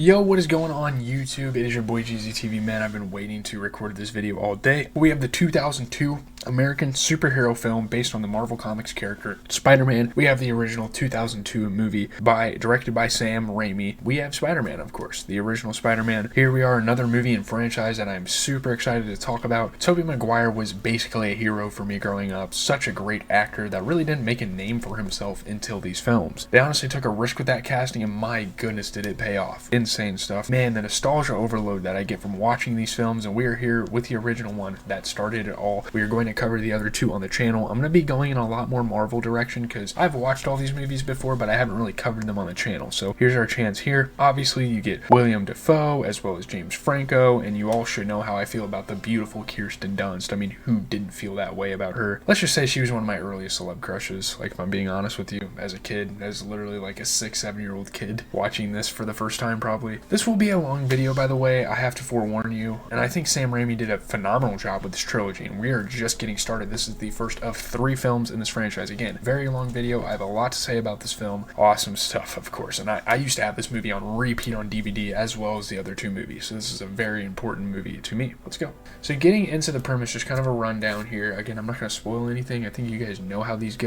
Yo, what is going on YouTube? It is your boy GZTV, man. I've been waiting to record this video all day. We have the 2002 American superhero film based on the Marvel Comics character Spider-Man. We have the original 2002 movie directed by Sam Raimi. We have Spider-Man, of course, the original Spider-Man. Here we are, another movie and franchise that I'm super excited to talk about. Tobey Maguire was basically a hero for me growing up. Such a great actor that really didn't make a name for himself until these films. They honestly took a risk with that casting, and my goodness, did it pay off. Insane stuff. Man, the nostalgia overload that I get from watching these films, and we are here with the original one that started it all. We are going to cover the other two on the channel. I'm going to be going in a lot more Marvel direction because I've watched all these movies before, but I haven't really covered them on the channel. So here's our chance here. Obviously, you get William Dafoe as well as James Franco, and you all should know how I feel about the beautiful Kirsten Dunst. I mean, who didn't feel that way about her? Let's just say she was one of my earliest celeb crushes, like if I'm being honest with you, as a kid, as literally like a 6-7-year-old kid watching this for the first time probably. This will be a long video, by the way, I have to forewarn you, and I think Sam Raimi did a phenomenal job with this trilogy, and we are just getting started. This is the first of 3 films in this franchise. Again, very long video. I have a lot to say about this film. Awesome stuff, of course, and I used to have this movie on repeat on DVD as well as the other 2 movies, so this is a very important movie to me. Let's go. So getting into the premise, just kind of a rundown here. Again, I'm not going to spoil anything. I think you guys know how these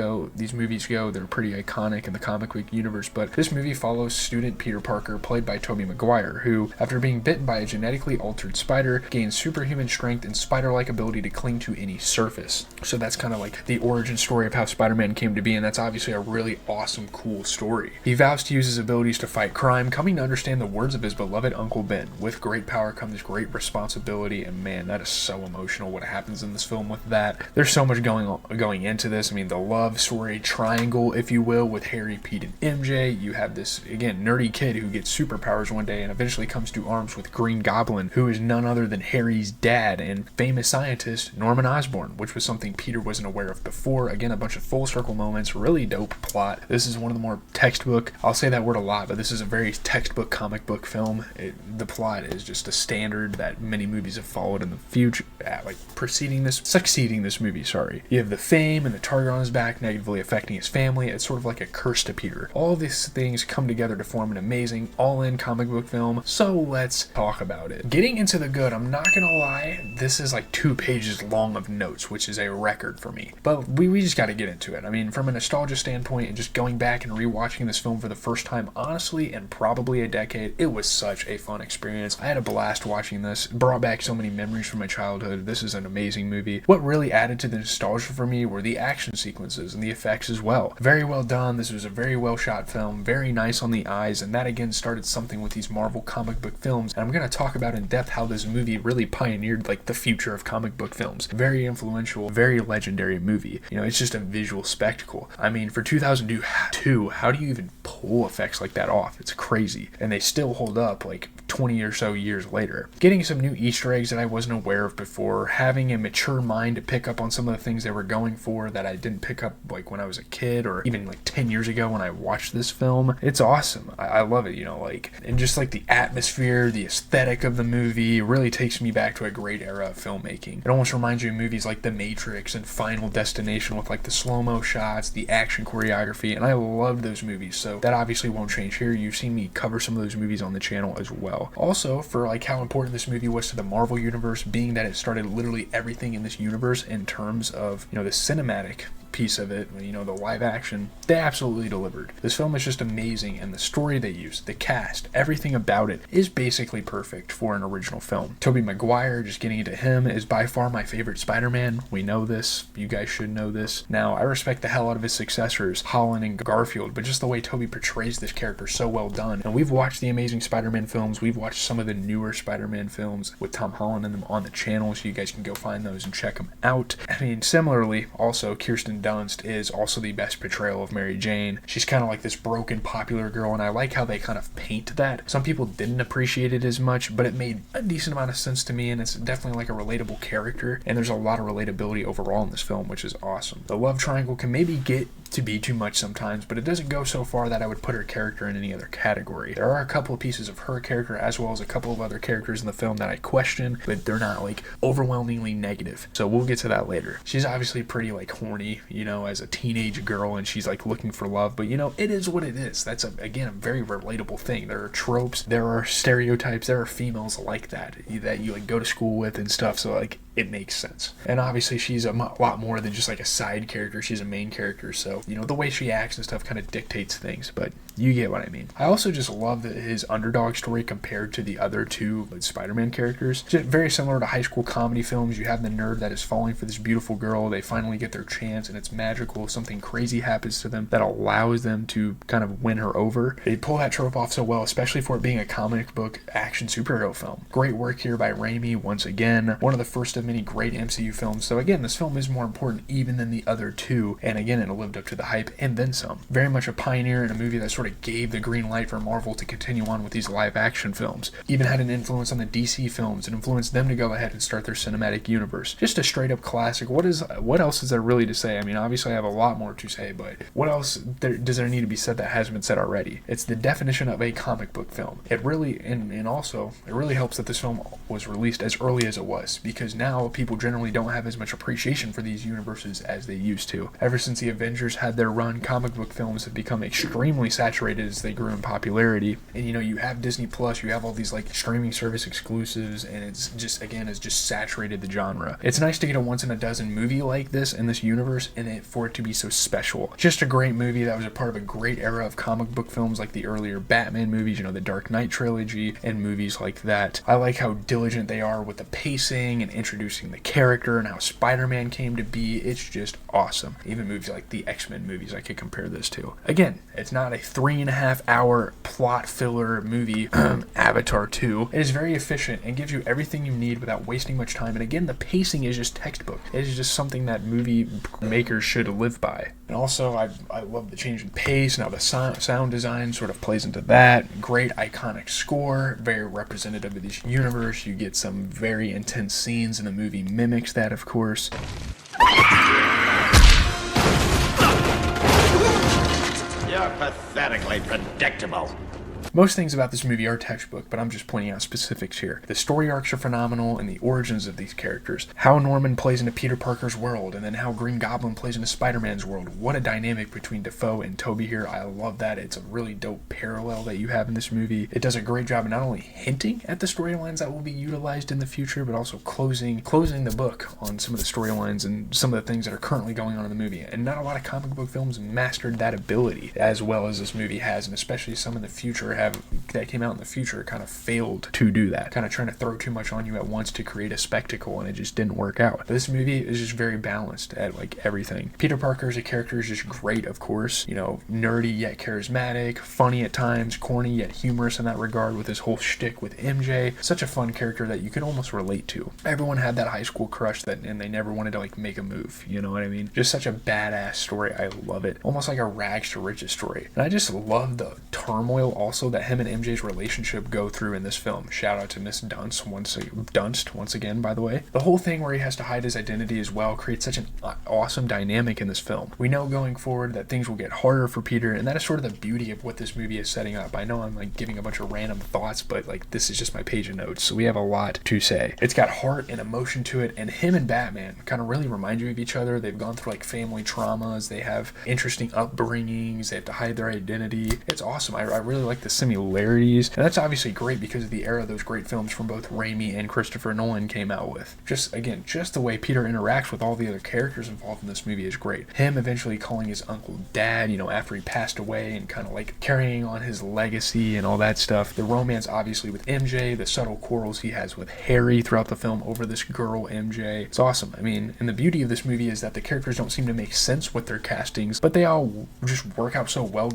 movies go. They're pretty iconic in the comic book universe, but this movie follows student Peter Parker, played by Tobey Maguire, who, after being bitten by a genetically altered spider, gains superhuman strength and spider-like ability to cling to any surface. So that's kind of like the origin story of how Spider-Man came to be, and that's obviously a really awesome, cool story. He vows to use his abilities to fight crime, coming to understand the words of his beloved Uncle Ben. With great power comes great responsibility, and man, that is so emotional what happens in this film with that. There's so much going into this. I mean, the love story triangle, if you will, with Harry, Pete, and MJ. You have this, again, nerdy kid who gets superpowers one day and eventually comes to arms with Green Goblin, who is none other than Harry's dad and famous scientist Norman Osborn, which was something Peter wasn't aware of before. Again, a bunch of full circle moments, really dope plot. This is one of the more textbook, I'll say that word a lot, but this is a very textbook comic book film. The plot is just a standard that many movies have followed in the future, succeeding this movie, sorry. You have the fame and the target on his back negatively affecting his family. It's sort of like a curse to Peter. All these things come together to form an amazing all-in comic book film, so let's talk about it. Getting into the good, I'm not gonna lie, this is like 2 pages long of notes, which is a record for me, but we just got to get into it. I mean, from a nostalgia standpoint and just going back and rewatching this film for the first time, honestly, in probably a decade, it was such a fun experience. I had a blast watching this. It brought back so many memories from my childhood. This is an amazing movie. What really added to the nostalgia for me were the action sequences and the effects as well. Very well done. This was a very well shot film, very nice on the eyes, and that again started something with these Marvel comic book films, and I'm going to talk about in depth how this movie really pioneered like the future of comic book films. Very influential, very legendary movie. You know, it's just a visual spectacle. I mean, for 2002, how do you even pull effects like that off? It's crazy, and they still hold up like 20 or so years later. Getting some new Easter eggs that I wasn't aware of before, having a mature mind to pick up on some of the things they were going for that I didn't pick up like when I was a kid or even like 10 years ago when I watched this film. It's awesome. I love it, you know, like, and just like the atmosphere, the aesthetic of the movie really takes me back to a great era of filmmaking. It almost reminds you of movies like The Matrix and Final Destination with like the slow-mo shots, the action choreography, and I love those movies, so that obviously won't change here. You've seen me cover some of those movies on the channel as well. Also, for like how important this movie was to the Marvel universe, being that it started literally everything in this universe in terms of, you know, the cinematic piece of it, you know, the live action, they absolutely delivered. This film is just amazing, and the story they used, the cast, everything about it is basically perfect for an original film. Tobey Maguire, just getting into him, is by far my favorite Spider-Man. We know this. You guys should know this. Now, I respect the hell out of his successors, Holland and Garfield, but just the way Tobey portrays this character so well done. And we've watched the Amazing Spider-Man films. We've watched some of the newer Spider-Man films with Tom Holland in them on the channel, so you guys can go find those and check them out. I mean, similarly, also, Kirsten Dunst is also the best portrayal of Mary Jane. She's kind of like this broken popular girl, and I like how they kind of paint that. Some people didn't appreciate it as much, but it made a decent amount of sense to me, and it's definitely like a relatable character, and there's a lot of relatability overall in this film, which is awesome. The love triangle can maybe get to be too much sometimes, but it doesn't go so far that I would put her character in any other category. There are a couple of pieces of her character as well as a couple of other characters in the film that I question, but they're not like overwhelmingly negative. So we'll get to that later. She's obviously pretty like horny, you know, as a teenage girl, and she's like looking for love, but you know, it is what it is. That's again a very relatable thing. There are tropes, there are stereotypes, there are females like that you like go to school with and stuff, so like it makes sense. And obviously she's a lot more than just like a side character. She's a main character, so you know the way she acts and stuff kind of dictates things, but you get what I mean. I also just love that his underdog story compared to the other two Spider-Man characters. Just very similar to high school comedy films. You have the nerd that is falling for this beautiful girl. They finally get their chance and it's magical. Something crazy happens to them that allows them to kind of win her over. They pull that trope off so well, especially for it being a comic book action superhero film. Great work here by Raimi once again. One of the first of many great MCU films. So again, this film is more important even than the other two. And again, it lived up to the hype and then some. Very much a pioneer in a movie that sort of gave the green light for Marvel to continue on with these live action films. Even had an influence on the DC films and influenced them to go ahead and start their cinematic universe. Just a straight up classic. What else is there really to say? I mean, obviously I have a lot more to say, but what else does there need to be said that hasn't been said already? It's the definition of a comic book film. It really, and also, it really helps that this film was released as early as it was, because now people generally don't have as much appreciation for these universes as they used to. Ever since the Avengers had their run, comic book films have become extremely saturated as they grew in popularity. And you know, you have Disney Plus, you have all these like streaming service exclusives, and it's just, again, it's just saturated the genre. It's nice to get a once in a dozen movie like this in this universe, and for it to be so special. Just a great movie that was a part of a great era of comic book films like the earlier Batman movies, you know, the Dark Knight trilogy and movies like that. I like how diligent they are with the pacing and introducing the character and how Spider-Man came to be. It's just awesome. Even movies like the X-Men movies I could compare this to. Again, it's not a 3.5-hour plot filler movie, Avatar 2. It is very efficient and gives you everything you need without wasting much time. And again, the pacing is just textbook. It is just something that movie makers should live by. And also, I love the change in pace. Now the sound design sort of plays into that. Great iconic score, very representative of this universe. You get some very intense scenes, and the movie mimics that, of course. You're pathetically predictable. Most things about this movie are textbook, but I'm just pointing out specifics here. The story arcs are phenomenal, and the origins of these characters. How Norman plays into Peter Parker's world, and then how Green Goblin plays into Spider-Man's world. What a dynamic between Dafoe and Tobey here. I love that. It's a really dope parallel that you have in this movie. It does a great job of not only hinting at the storylines that will be utilized in the future, but also closing the book on some of the storylines and some of the things that are currently going on in the movie. And not a lot of comic book films mastered that ability as well as this movie has, and especially some in the future that came out in the future kind of failed to do that, kind of trying to throw too much on you at once to create a spectacle, and it just didn't work out. But this movie is just very balanced at like everything. Peter Parker as a character is just great, of course, you know, nerdy yet charismatic, funny at times, corny yet humorous in that regard with his whole shtick with MJ. Such a fun character that you could almost relate to. Everyone had that high school crush and they never wanted to like make a move, you know what I mean? Just such a badass story. I love it. Almost like a rags to riches story. And I just love the turmoil also that him and MJ's relationship go through in this film. Shout out to Miss Dunst once again, by the way. The whole thing where he has to hide his identity as well creates such an awesome dynamic in this film. We know going forward that things will get harder for Peter, and that is sort of the beauty of what this movie is setting up. I know I'm like giving a bunch of random thoughts, but like this is just my page of notes, so we have a lot to say. It's got heart and emotion to it, and him and Batman kind of really remind you of each other. They've gone through like family traumas, they have interesting upbringings, they have to hide their identity. It's awesome. I really like the similarities, and that's obviously great because of the era those great films from both Raimi and Christopher Nolan came out with. Just the way Peter interacts with all the other characters involved in this movie is great. Him eventually calling his uncle dad, you know, after he passed away, and kind of like carrying on his legacy and all that stuff. The romance obviously with MJ, the subtle quarrels he has with Harry throughout the film over this girl MJ. It's awesome. I mean, and the beauty of this movie is that the characters don't seem to make sense with their castings, but they all just work out so well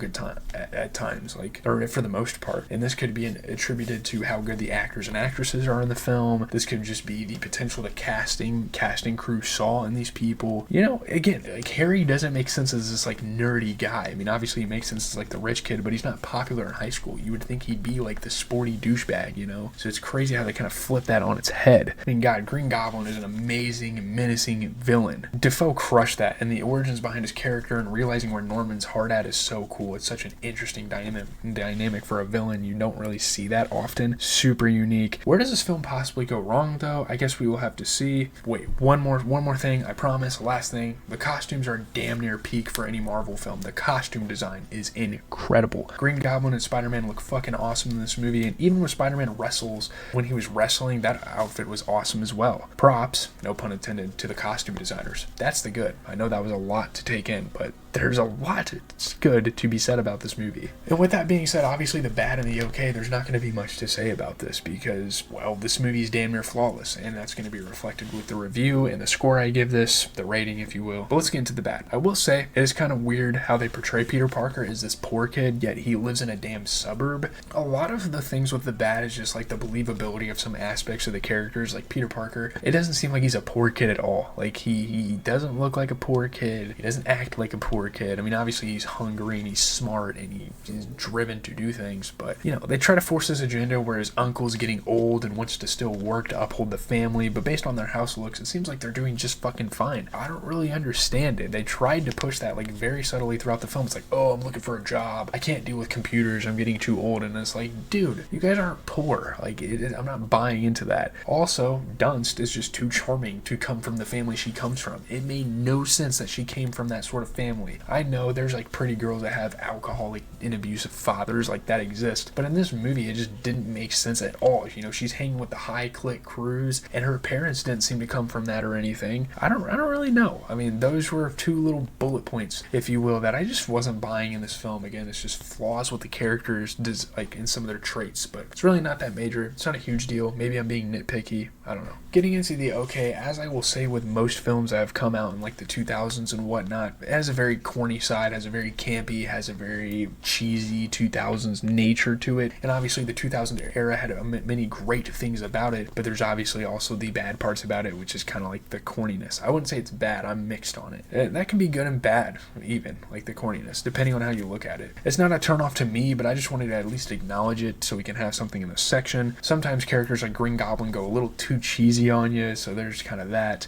at times, like, or for the most part. And this could be attributed to how good the actors and actresses are in the film. This could just be the potential the casting crew saw in these people. You know, again, like Harry doesn't make sense as this like nerdy guy. I mean, obviously he makes sense as like the rich kid, but he's not popular in high school. You would think he'd be like the sporty douchebag, you know? So it's crazy how they kind of flip that on its head. I mean, God, Green Goblin is an amazing, menacing villain. Defoe crushed that, and the origins behind his character and realizing where Norman's heart at is so cool. It's such an interesting dynamic for a villain. You don't really see that often. Super unique. Where does this film possibly go wrong, though? I guess we will have to see. Wait, one more thing, I promise. Last thing. The costumes are damn near peak for any Marvel film. The costume design is incredible. Green Goblin and Spider-Man look fucking awesome in this movie, and even when Spider-Man wrestles, when he was wrestling, that outfit was awesome as well. Props, no pun intended, to the costume designers. That's the good. I know that was a lot to take in, but there's a lot good to be said about this movie. And with that being said, obviously the bad and the okay, there's not going to be much to say about this because, well, this movie is damn near flawless, and that's going to be reflected with the review and the score I give this, the rating, if you will. But let's get into the bad. I will say, it is kind of weird how they portray Peter Parker as this poor kid, yet he lives in a damn suburb. A lot of the things with the bad is just like the believability of some aspects of the characters, like Peter Parker. It doesn't seem like he's a poor kid at all. Like, he doesn't look like a poor kid. He doesn't act like a poor kid. I mean, obviously he's hungry and he's smart and he's driven to do things, but, you know, they try to force this agenda where his uncle's getting old and wants to still work to uphold the family, but based on their house looks, it seems like they're doing just fucking fine. I don't really understand it. They tried to push that, like, very subtly throughout the film. It's like, oh, I'm looking for a job. I can't deal with computers. I'm getting too old. And it's like, dude, you guys aren't poor. Like, I'm not buying into that. Also, Dunst is just too charming to come from the family she comes from. It made no sense that she came from that sort of family. I know there's like pretty girls that have alcoholic and abusive fathers, like that exist, but in this movie it just didn't make sense at all. You know, she's hanging with the high clique crews and her parents didn't seem to come from that or anything. I don't really know. I mean, those were two little bullet points, if you will, that I just wasn't buying in this film. Again, it's just flaws with the characters, like in some of their traits, but it's really not that major. It's not a huge deal. Maybe I'm being nitpicky. I don't know. Getting into the okay, as I will say with most films that have come out in like the 2000s and whatnot, it has a very corny side, has a very campy, has a very cheesy 2000s nature to it, and obviously the 2000s era had many great things about it, but there's obviously also the bad parts about it, which is kind of like the corniness. I wouldn't say it's bad, I'm mixed on it. That can be good and bad, even, like the corniness, depending on how you look at it. It's not a turn off to me, but I just wanted to at least acknowledge it so we can have something in the section. Sometimes characters like Green Goblin go a little too cheesy on you, so there's kind of that.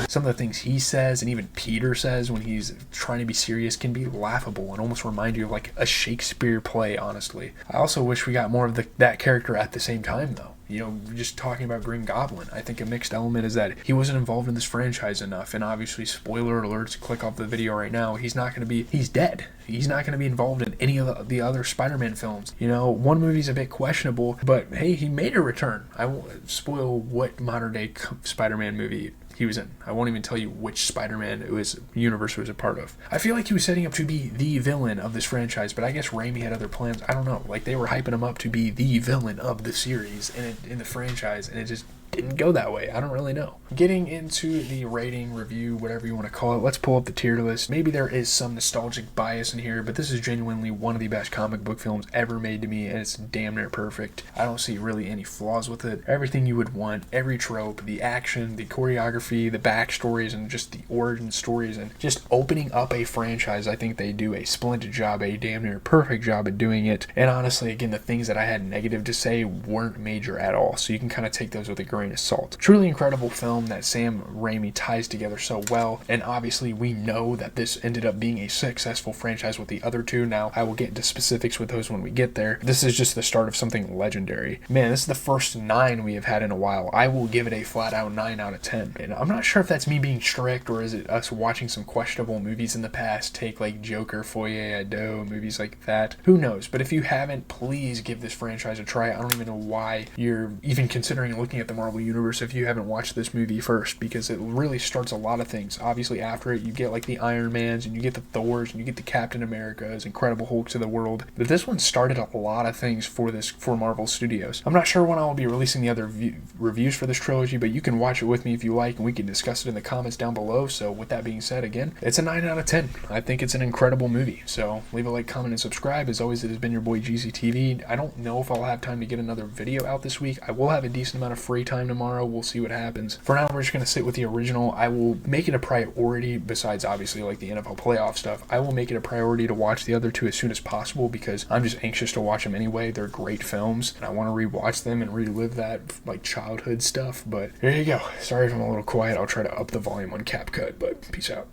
Some of the things he says and even Peter says when he's trying to be serious can be laughable and almost remind you of like a Shakespeare play, honestly. I also wish we got more of that character at the same time, though. You know, just talking about Green Goblin, I think a mixed element is that he wasn't involved in this franchise enough, and obviously, spoiler alerts, click off the video right now, he's dead. He's not going to be involved in any of the other Spider-Man films. You know, one movie's a bit questionable, but hey, he made a return. I won't spoil what modern-day Spider-Man movie he was in. I won't even tell you which Spider-Man universe it was a part of. I feel like he was setting up to be the villain of this franchise, but I guess Raimi had other plans. I don't know. Like, they were hyping him up to be the villain of the series and in the franchise, and it just didn't go that way. I don't really know. Getting into the rating, review, whatever you want to call it, let's pull up the tier list. Maybe there is some nostalgic bias in here, but this is genuinely one of the best comic book films ever made to me, and it's damn near perfect. I don't see really any flaws with it. Everything you would want, every trope, the action, the choreography, the backstories, and just the origin stories, and just opening up a franchise. I think they do a splendid job, a damn near perfect job at doing it. And honestly, again, the things that I had negative to say weren't major at all, so you can kind of take those with a grain of salt. Truly incredible film that Sam Raimi ties together so well, and obviously we know that this ended up being a successful franchise with the other two. Now, I will get into specifics with those when we get there. This is just the start of something legendary. Man, this is the first 9 we have had in a while. I will give it a flat out 9 out of 10. And I'm not sure if that's me being strict, or is it us watching some questionable movies in the past, take like Joker, Foyer Ado, movies like that. Who knows? But if you haven't, please give this franchise a try. I don't even know why you're even considering looking at the Marvel Marvel Universe if you haven't watched this movie first, because it really starts a lot of things. Obviously, after it, you get like the Iron Mans, and you get the Thors, and you get the Captain Americas, Incredible Hulks of the world. But this one started a lot of things for Marvel Studios. I'm not sure when I will be releasing the other reviews for this trilogy, but you can watch it with me if you like, and we can discuss it in the comments down below. So with that being said, again, it's a 9 out of 10. I think it's an incredible movie. So leave a like, comment, and subscribe. As always, it has been your boy GZTV. I don't know if I'll have time to get another video out this week. I will have a decent amount of free time tomorrow. We'll see what happens. For now, we're just going to sit with the original. I will make it a priority, besides obviously like the NFL playoff stuff. I will make it a priority to watch the other two as soon as possible, because I'm just anxious to watch them anyway. They're great films, and I want to rewatch them and relive that like childhood stuff. But there you go. Sorry if I'm a little quiet. I'll try to up the volume on CapCut, but peace out.